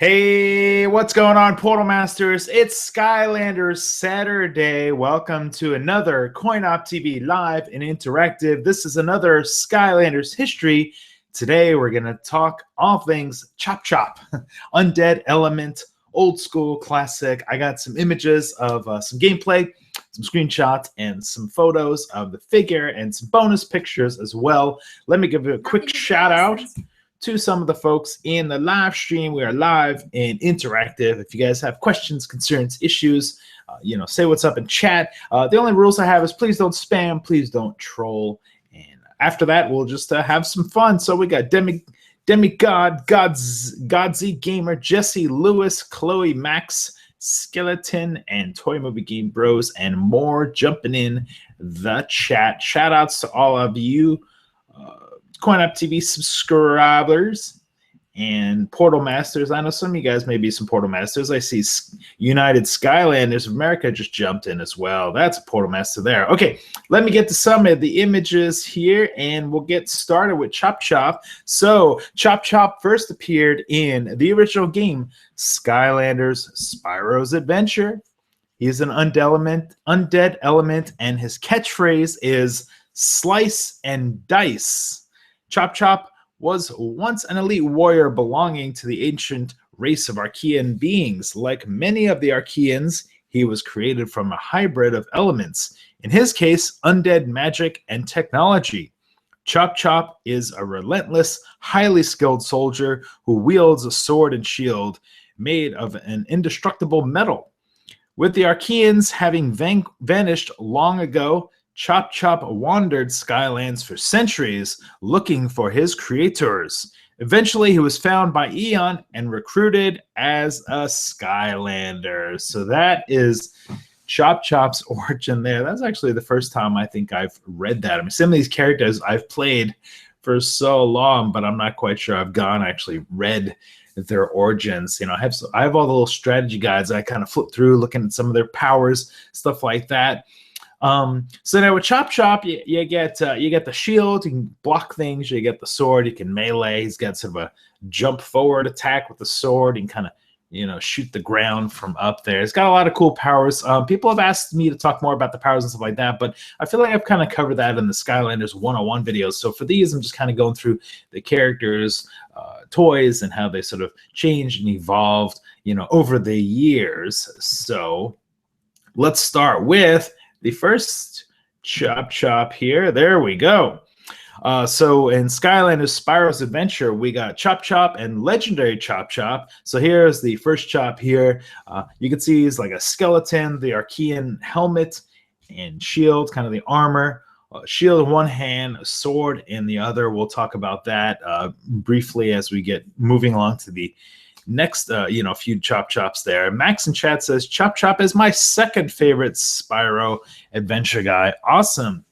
Hey, what's going on, Portal Masters? It's Skylanders Saturday. Welcome to another CoinOpTV live and interactive. This is another Skylanders History. Today, we're going to talk all things Chop Chop, Undead Element, old school classic. I got some images of some gameplay, some screenshots, and some photos of the figure, and some bonus pictures as well. Let me give you a quick shout out to some of the folks in the live stream. We are live and interactive. If you guys have questions, concerns, issues, say what's up in chat. The only rules I have is please don't spam, please don't troll. And after that, we'll just have some fun. So we got Demigod, Godzy Gamer, Jesse Lewis, Chloe Max, Skeleton, and Toy Movie Game Bros, and more jumping in the chat. Shout outs to all of you CoinOpTV subscribers and Portal Masters. I know some of you guys may be some Portal Masters. I see United Skylanders of America just jumped in as well. That's a Portal Master there. Okay, let me get to some of the images here, and we'll get started with Chop Chop. So Chop Chop first appeared in the original game, Skylanders Spyro's Adventure. He's an undead element, and his catchphrase is "Slice and Dice." Chop Chop was once an elite warrior belonging to the ancient race of Arkeyan beings. Like many of the Arkeyans, he was created from a hybrid of elements, in his case, undead magic and technology. Chop Chop is a relentless, highly skilled soldier who wields a sword and shield made of an indestructible metal. With the Arkeyans having vanished long ago, Chop Chop wandered Skylands for centuries looking for his creators. Eventually, he was found by Eon and recruited as a Skylander. So that is Chop Chop's origin there. That's actually the first time I think I've read that. I mean, some of these characters I've played for so long, but I'm not quite sure I've actually read their origins. I have all the little strategy guides I kind of flip through, looking at some of their powers, stuff like that. So now with Chop Chop, you get the shield, you can block things, you get the sword, you can melee. He's got sort of a jump forward attack with the sword, and kind of, shoot the ground from up there. It's got a lot of cool powers. People have asked me to talk more about the powers and stuff like that, but I feel like I've kind of covered that in the Skylanders 101 videos. So for these, I'm just kind of going through the characters, toys, and how they sort of changed and evolved, over the years. So let's start with the first Chop Chop here. There we go. So in Skylanders Spyro's Adventure, we got Chop Chop and Legendary Chop Chop. So here's the first Chop here. You can see he's like a skeleton, the Arkeyan helmet and shield, kind of the armor. Shield in one hand, a sword in the other. We'll talk about that briefly as we get moving along to the next, few Chop Chops there. Max in chat says, Chop Chop is my second favorite Spyro adventure guy. Awesome.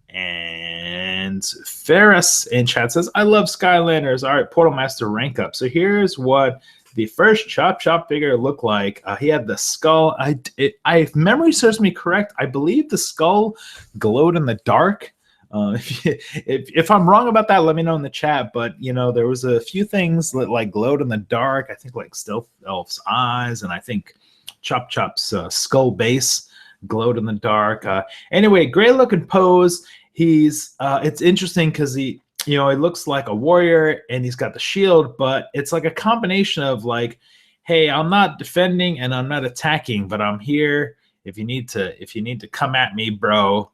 And Ferris in chat says, I love Skylanders. All right, Portal Master rank up. So here's what the first Chop Chop figure looked like. He had the skull. If memory serves me correct, I believe the skull glowed in the dark. If I'm wrong about that, let me know in the chat. But there was a few things that like glowed in the dark. I think like Stealth Elf's eyes, and I think Chop Chop's skull base glowed in the dark. Anyway, great looking pose. It's interesting because he looks like a warrior and he's got the shield, but it's like a combination of like, hey, I'm not defending and I'm not attacking, but I'm here if you need to come at me, bro.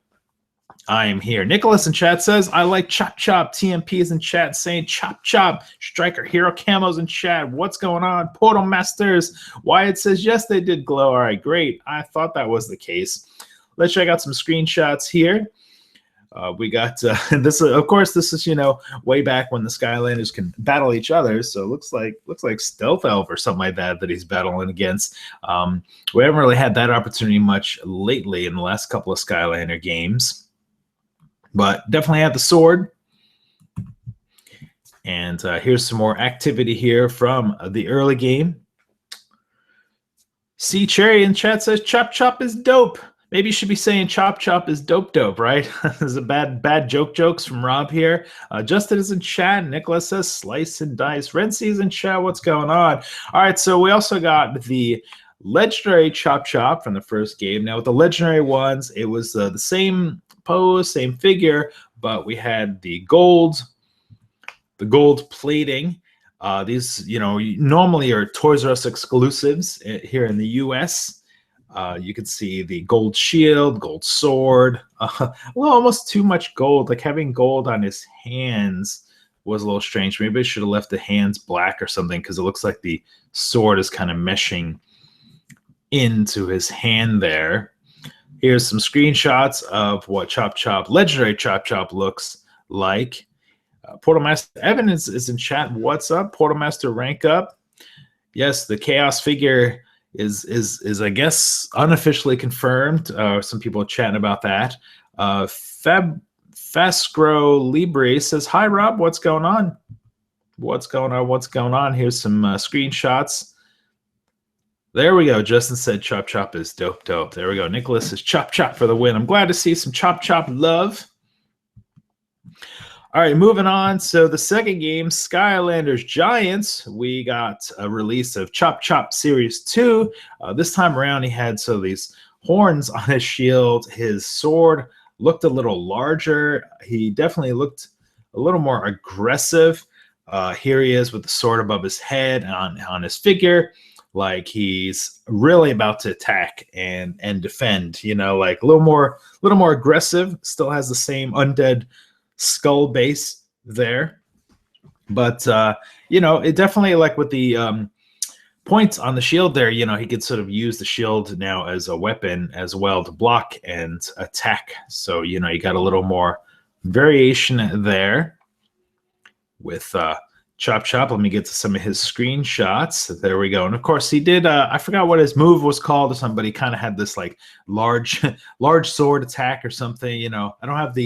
I am here. Nicholas in chat says, I like Chop Chop. TMP is in chat saying Chop Chop. Striker Hero Camos in chat. What's going on? Portal Masters. Wyatt says, yes, they did glow. All right, great. I thought that was the case. Let's check out some screenshots here. We got this. Of course, this is way back when the Skylanders can battle each other. So it looks like Stealth Elf or something like that he's battling against. We haven't really had that opportunity much lately in the last couple of Skylander games. But definitely have the sword. And here's some more activity here from the early game. C Cherry in chat says, Chop Chop is dope. Maybe you should be saying chop chop is dope dope, right? There's a bad jokes from Rob here. Justin is in chat. Nicholas says slice and dice. Renzi's in chat. What's going on? All right, so we also got the legendary chop chop from the first game. Now with the legendary ones, it was the same pose, same figure, but we had the gold plating. These, normally are Toys R Us exclusives here in the U.S. You can see the gold shield, gold sword. Well, almost too much gold. Like having gold on his hands was a little strange. Maybe I should have left the hands black or something, because it looks like the sword is kind of meshing into his hand there. Here's some screenshots of what legendary Chop Chop looks like. Portal Master Evan is in chat. What's up? Portal Master rank up. Yes, the Chaos figure is I guess unofficially confirmed. Some people are chatting about that. Fascro Libre says, "Hi Rob, what's going on? What's going on? Here's some screenshots." There we go. Justin said Chop Chop is dope dope. There we go. Nicholas is Chop Chop for the win. I'm glad to see some Chop Chop love. All right, moving on. So the second game, Skylanders Giants, we got a release of Chop Chop Series 2. This time around, he had these horns on his shield. His sword looked a little larger. He definitely looked a little more aggressive. Here he is with the sword above his head on his figure, like he's really about to attack and defend. Like a little more aggressive. Still has the same undead skull base there, but it definitely, like with the points on the shield there, he could sort of use the shield now as a weapon as well to block and attack. So you got a little more variation there with Chop Chop. Let me get to some of his screenshots. There we go. And of course he did, I forgot what his move was called or something, but he kind of had this like large sword attack or something. I don't have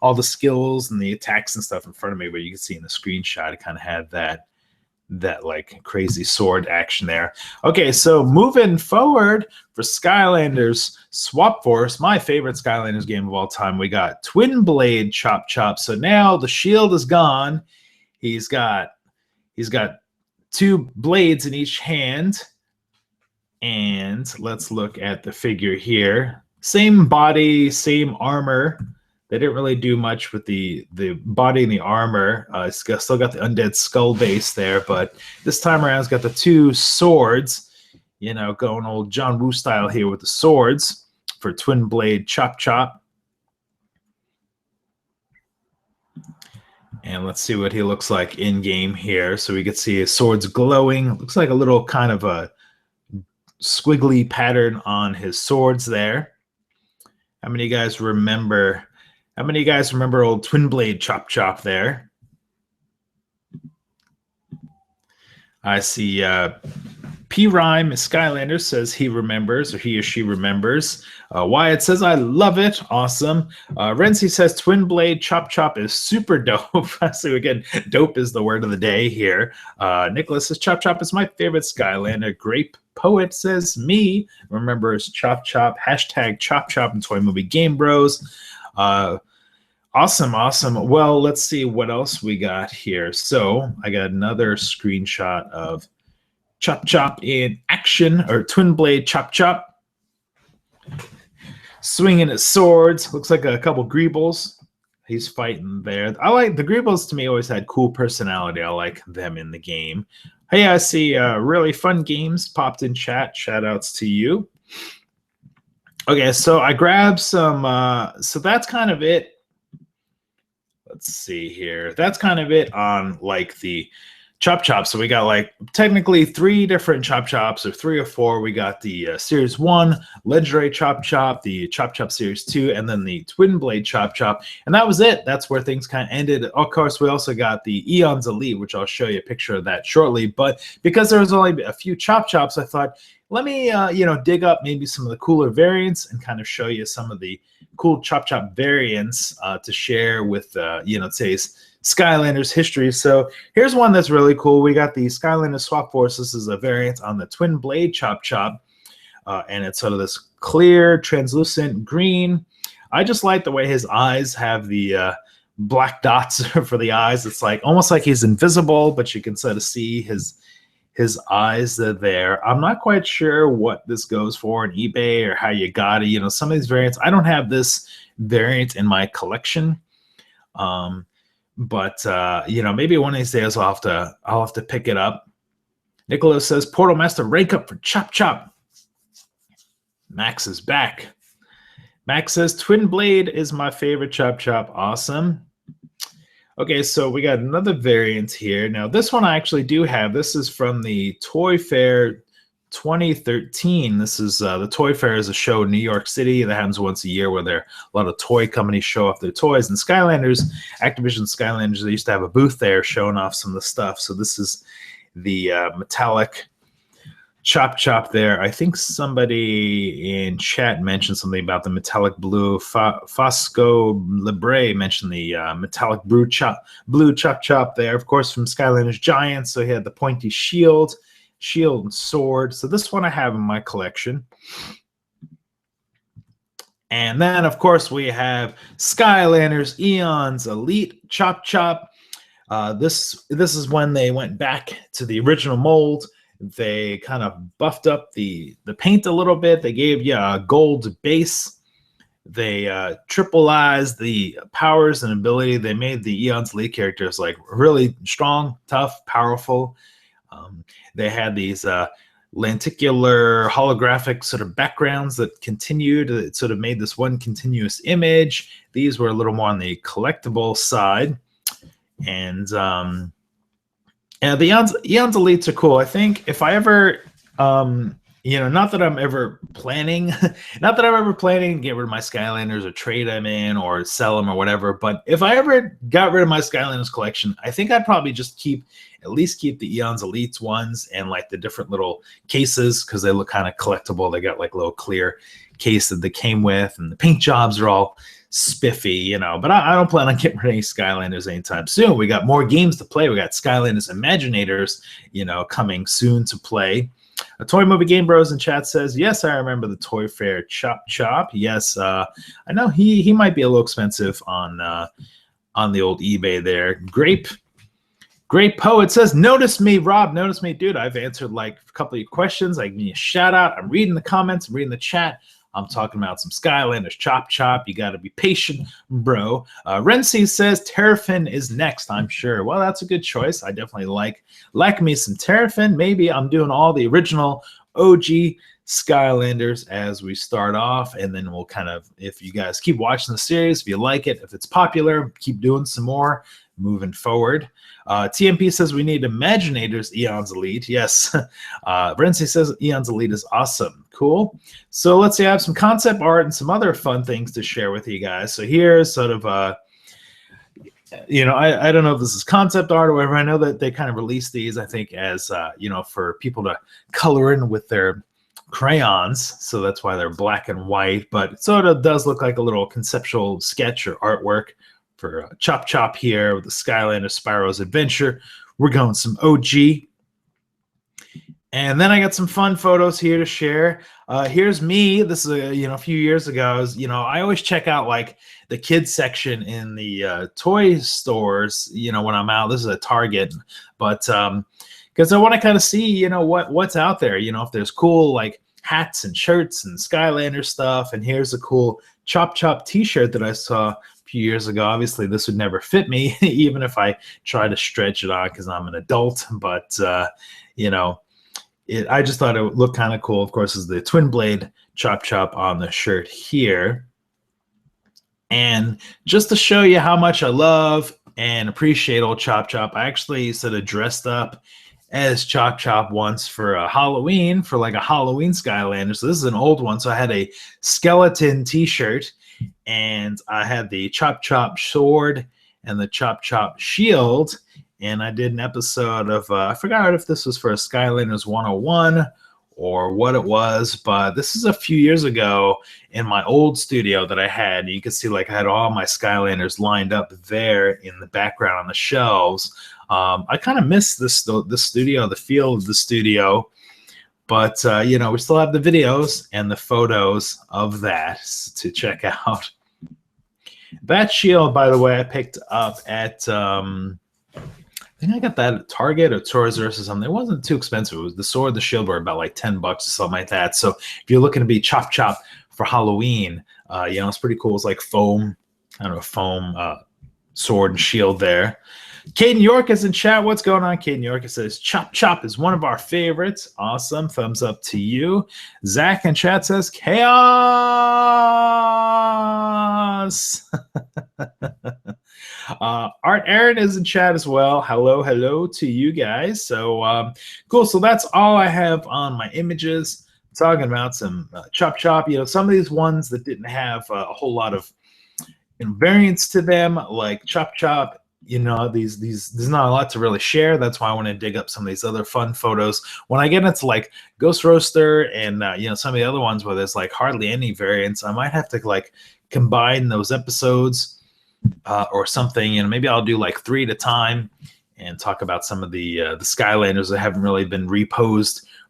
all the skills and the attacks and stuff in front of me, but you can see in the screenshot it kind of had that like crazy sword action there. Okay, so moving forward for Skylanders Swap Force, my favorite Skylanders game of all time, we got Twin Blade Chop Chop. So now the shield is gone. He's got two blades in each hand. And let's look at the figure here. Same body, same armor. They didn't really do much with the body and the armor. It's still got the undead skull base there, but this time around it's got the two swords. Going old John Woo style here with the swords for Twin Blade Chop Chop. And let's see what he looks like in game here. So we can see his swords glowing. Looks like a little kind of a squiggly pattern on his swords there. How many of you guys remember old Twin Blade Chop Chop there? I see P Rhyme Skylander says he remembers, or he or she remembers. Wyatt says, I love it. Awesome. Renzi says Twin Blade Chop Chop is super dope. So again, dope is the word of the day here. Nicholas says Chop Chop is my favorite Skylander. Grape Poet says me remembers Chop Chop. Hashtag Chop Chop and Toy Movie Game Bros. Awesome. Well, let's see what else we got here. So I got another screenshot of Chop Chop in action, or Twin Blade Chop Chop. Swinging his swords. Looks like a couple Greebles. He's fighting there. I like the Greebles. To me, always had cool personality. I like them in the game. Hey, I see really fun games popped in chat. Shout outs to you. Okay, so I grabbed some. So that's kind of it. Let's see here. That's kind of it on like the Chop Chop. So we got like technically 3 different Chop Chops, or 3 or 4. We got the Series 1 Legendary Chop Chop, the Chop Chop Series 2, and then the Twin Blade Chop Chop. And that was it. That's where things kind of ended. Of course, we also got the Eons Elite, which I'll show you a picture of that shortly. But because there was only a few Chop Chops, I thought, let me dig up maybe some of the cooler variants and kind of show you some of the cool Chop Chop variants to share with today's Skylanders history. So here's one that's really cool. We got the Skylanders Swap Force. This is a variant on the Twin Blade Chop Chop, and it's sort of this clear, translucent green. I just like the way his eyes have the black dots for the eyes. It's like almost like he's invisible, but you can sort of see his eyes that are there. I'm not quite sure what this goes for in eBay or how you got it. You know, some of these variants, I don't have this variant in my collection. But you know, maybe one of these days I'll have to pick it up. Nicholas says, Portal Master, rank up for Chop Chop. Max is back. Max says, Twin Blade is my favorite Chop Chop. Awesome. Okay, so we got another variant here. Now, this one I actually do have. This is from the Toy Fair 2013. This is the Toy Fair is a show in New York City that happens once a year where a lot of toy companies show off their toys. And Skylanders, Activision Skylanders, they used to have a booth there showing off some of the stuff. So this is the metallic Chop Chop there. I think somebody in chat mentioned something about the metallic blue. Fosco Libre mentioned the metallic blue Chop Chop there. Of course, from Skylanders Giants. So he had the pointy shield and sword. So this one I have in my collection. And then, of course, we have Skylanders Eons Elite Chop Chop. This is when they went back to the original mold. They kind of buffed up the paint a little bit. They gave you a gold base. They triplized the powers and ability. They made the Eons Elite characters like really strong, tough, powerful. They had these lenticular holographic sort of backgrounds that continued. It sort of made this one continuous image. These were a little more on the collectible side. And the Eons Elites are cool. I think if I ever, you know, not that I'm ever planning to get rid of my Skylanders or trade them in or sell them or whatever, but if I ever got rid of my Skylanders collection, I think I'd probably just at least keep the Eons Elites ones and like the different little cases because they look kind of collectible. They got like a little clear case that they came with, and the paint jobs are all spiffy, you know, but I don't plan on getting rid of any Skylanders anytime soon. We got more games to play. We got Skylanders Imaginators, you know, coming soon to play. A Toy Movie Game Bros in chat says, yes, I remember the Toy Fair Chop Chop. Yes, I know he might be a little expensive on the old eBay there. Great Poet says, notice me, Rob, notice me. Dude, I've answered like a couple of your questions. I give you a shout out. I'm reading the comments. I'm reading the chat. I'm talking about some Skylanders Chop Chop. You got to be patient, bro. Renzi says Terrafin is next, I'm sure. Well, that's a good choice. I definitely like me some Terrafin. Maybe I'm doing all the original OG Skylanders as we start off, and then we'll kind of, if you guys keep watching the series, if you like it, if it's popular, keep doing some more moving forward. TMP says we need Imaginators Eons Elite. Yes. Renzi says Eons Elite is awesome. Cool. So let's see. I have some concept art and some other fun things to share with you guys. So here's sort of you know, I don't know if this is concept art or whatever. I know that they kind of released these, I think, as you know, for people to color in with their crayons. So that's why they're black and white. But it sort of does look like a little conceptual sketch or artwork for Chop Chop here with the Skylanders Spyro's Adventure. We're going some OG. And then I got some fun photos here to share. Here's me. This is a few years ago. I always check out like the kids section in the toy stores. When I'm out. This is a Target, but because I want to kind of see what's out there. If there's cool like hats and shirts and Skylander stuff. And here's a cool Chop Chop T-shirt that I saw a few years ago. Obviously, this would never fit me, even if I try to stretch it on because I'm an adult. But I just thought it would look kind of cool. Of course, is the twin blade Chop Chop on the shirt here. And just to show you how much I love and appreciate old Chop Chop, I actually sort of dressed up as Chop Chop once for a Halloween, for like a Halloween Skylander. So this is an old one. So I had a skeleton t-shirt and I had the Chop Chop sword and the Chop Chop shield. And I did an episode of, I forgot if this was for a Skylanders 101 or what it was, but this is a few years ago in my old studio that I had. You can see like I had all my Skylanders lined up there in the background on the shelves. I kind of miss this studio, the feel of the studio, But, you know, we still have the videos and the photos of that to check out. That shield, by the way, I picked up at, I think I got that at Target or Toys R Us or something. It wasn't too expensive. It was the sword, the shield were about like $10 or something like that. So if you're looking to be chop for Halloween, you know, it's pretty cool. It's like foam, I don't know, foam sword and shield there. Caden York is in chat. What's going on, Caden York? It says, Chop is one of our favorites. Awesome. Thumbs up to you. Zach in chat says, chaos. Art Aaron is in chat as well. Hello to you guys. So cool. So that's all I have on my images. Talking about some chop. You know, some of these ones that didn't have a whole lot of variants to them, like chop. You know, there's not a lot to really share. That's why I want to dig up some of these other fun photos. When I get into like Ghost Roaster and you know, some of the other ones where there's like hardly any variants, I might have to like combine those episodes or something. You know, maybe I'll do like 3 at a time and talk about some of the Skylanders that haven't really been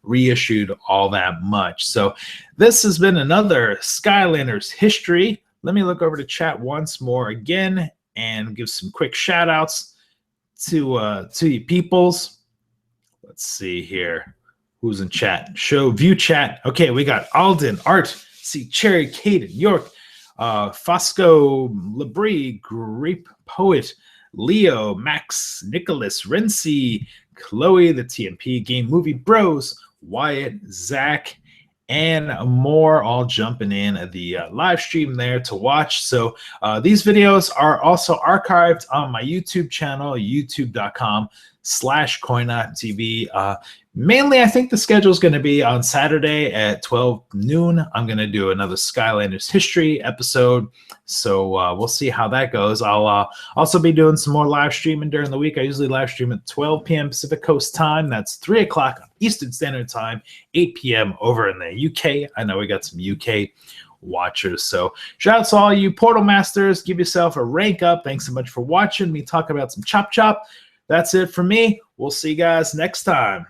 reissued all that much. So this has been another Skylanders history. Let me look over to chat once more again and give some quick shout outs to you peoples. Let's see here. Who's in chat? View chat. Okay, we got Alden, Art, see Cherry, Caden, York, Fosco, Labrie, Grape Poet, Leo, Max, Nicholas, Rency, Chloe, the TMP Game Movie Bros, Wyatt, Zach, and more, all jumping in the live stream there to watch. So these videos are also archived on my YouTube channel, youtube.com/CoinOpTV. Mainly, I think the schedule is going to be on Saturday at 12 noon. I'm going to do another Skylanders history episode. So we'll see how that goes. I'll also be doing some more live streaming during the week. I usually live stream at 12 p.m. Pacific Coast time. That's 3 o'clock Eastern Standard Time, 8 p.m. over in the UK. I know we got some UK watchers. So shout out to all you Portal Masters. Give yourself a rank up. Thanks so much for watching me talk about some chop. That's it for me. We'll see you guys next time.